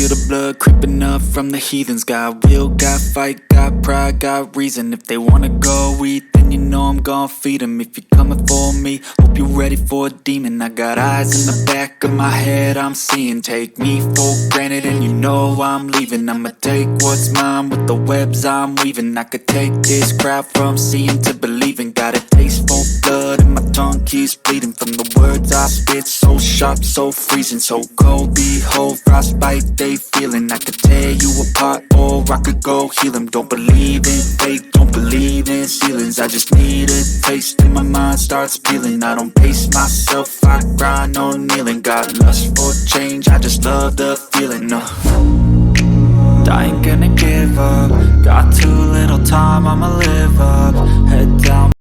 feel the blood creeping up from the heathens. Got will, got fight, got pride, got reason. If they wanna go eat, then you know I'm gon' feed them. If you're coming for me, hope you're ready for a demon. I got eyes in the back of my head, I'm seeing. Take me for granted and you know I'm leaving. I'ma take what's mine with the webs I'm weaving. I could take this crowd from seeing to believing. Got a taste for blood and my tongue keeps bleeding from the words I spit. So sharp, so freezing, so cold. Behold, frostbite they feeling. I could tear you apart or I could go heal them. Don't believe in fate, don't believe in ceilings. I just need a taste and my mind starts peeling. I don't pace myself, I grind on kneeling. Got lust for change, I just love the feeling. I ain't gonna give up. Got too little time, I'ma live up. Head down